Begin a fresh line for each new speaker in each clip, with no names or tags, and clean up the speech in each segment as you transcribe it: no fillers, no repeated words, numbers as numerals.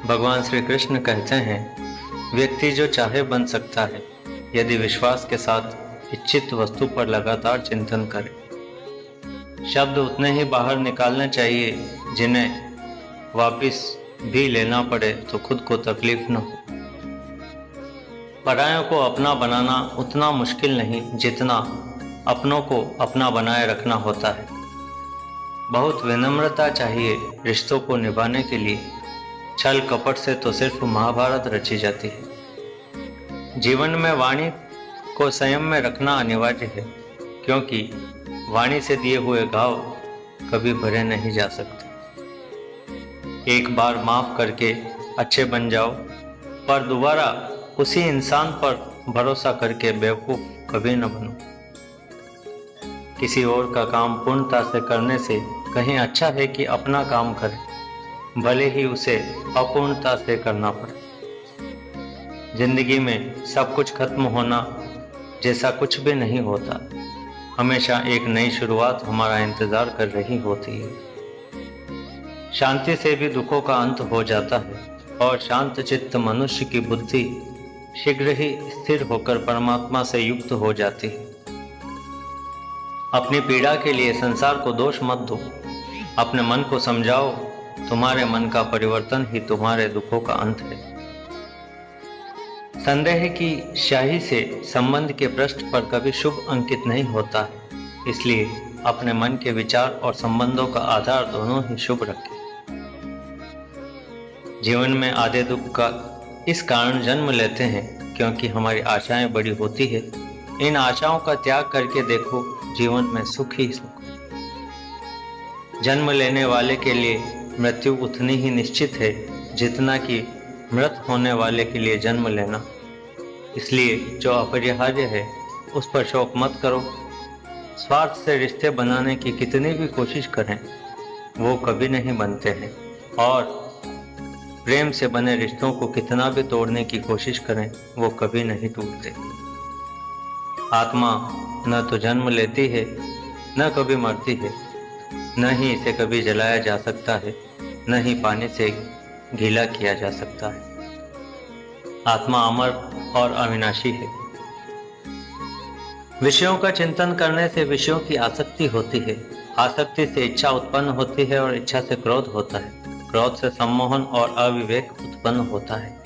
भगवान श्री कृष्ण कहते हैं, व्यक्ति जो चाहे बन सकता है यदि विश्वास के साथ इच्छित वस्तु पर लगातार चिंतन करे। शब्द उतने ही बाहर निकालने चाहिए जिन्हें वापस भी लेना पड़े तो खुद को तकलीफ न हो। परायों को अपना बनाना उतना मुश्किल नहीं जितना अपनों को अपना बनाए रखना होता है। बहुत विनम्रता चाहिए रिश्तों को निभाने के लिए। छल कपट से तो सिर्फ महाभारत रची जाती है। जीवन में वाणी को संयम में रखना अनिवार्य है, क्योंकि वाणी से दिए हुए घाव कभी भरे नहीं जा सकते। एक बार माफ करके अच्छे बन जाओ, पर दोबारा उसी इंसान पर भरोसा करके बेवकूफ कभी न बनो। किसी और का काम पूर्णता से करने से कहीं अच्छा है कि अपना काम करें, भले ही उसे अपूर्णता से करना पड़े। जिंदगी में सब कुछ खत्म होना जैसा कुछ भी नहीं होता। हमेशा एक नई शुरुआत हमारा इंतजार कर रही होती है। शांति से भी दुखों का अंत हो जाता है और शांत चित्त मनुष्य की बुद्धि शीघ्र ही स्थिर होकर परमात्मा से युक्त हो जाती है। अपनी पीड़ा के लिए संसार को दोष मत दो। अपने मन को समझाओ, तुम्हारे मन का परिवर्तन ही तुम्हारे दुखों का अंत है। संदेह की स्याही से संबंध के पृष्ठ पर कभी शुभ अंकित नहीं होता है, इसलिए अपने मन के विचार और संबंधों का आधार दोनों ही शुभ रखें। जीवन में आधे दुख का इस कारण जन्म लेते हैं क्योंकि हमारी आशाएं बड़ी होती है। इन आशाओं का त्याग करके देखो, जीवन में सुख ही सुख। जन्म लेने वाले के लिए मृत्यु उतनी ही निश्चित है जितना कि मृत होने वाले के लिए जन्म लेना। इसलिए जो अपरिहार्य है उस पर शोक मत करो। स्वार्थ से रिश्ते बनाने की कितनी भी कोशिश करें वो कभी नहीं बनते हैं, और प्रेम से बने रिश्तों को कितना भी तोड़ने की कोशिश करें वो कभी नहीं टूटते। आत्मा न तो जन्म लेती है न कभी मरती है, न ही इसे कभी जलाया जा सकता है, न ही पानी से गीला किया जा सकता है। आत्मा अमर और अविनाशी है। विषयों का चिंतन करने से विषयों की आसक्ति होती है, आसक्ति से इच्छा उत्पन्न होती है और इच्छा से क्रोध होता है, क्रोध से सम्मोहन और अविवेक उत्पन्न होता है।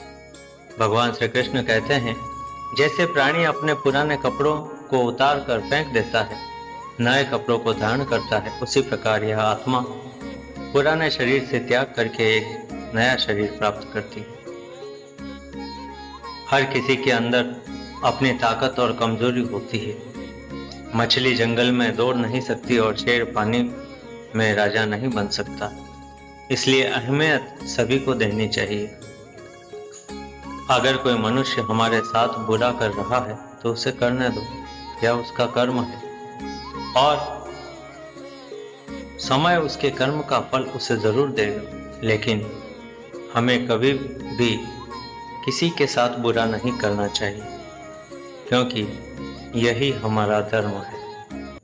भगवान श्री कृष्ण कहते हैं, जैसे प्राणी अपने पुराने कपड़ों को उतार कर फेंक देता है, नए कपड़ों को धारण करता है, उसी प्रकार यह आत्मा पुराने शरीर से त्याग करके एक नया शरीर प्राप्त करती है। हर किसी के अंदर अपनी ताकत और कमजोरी होती है। मछली जंगल में दौड़ नहीं सकती और शेर पानी में राजा नहीं बन सकता। इसलिए अहमियत सभी को देनी चाहिए। अगर कोई मनुष्य हमारे साथ बुरा कर रहा है तो उसे करने दो, यह उसका कर्म है और समय उसके कर्म का फल उसे जरूर देगा। लेकिन हमें कभी भी किसी के साथ बुरा नहीं करना चाहिए, क्योंकि यही हमारा धर्म है।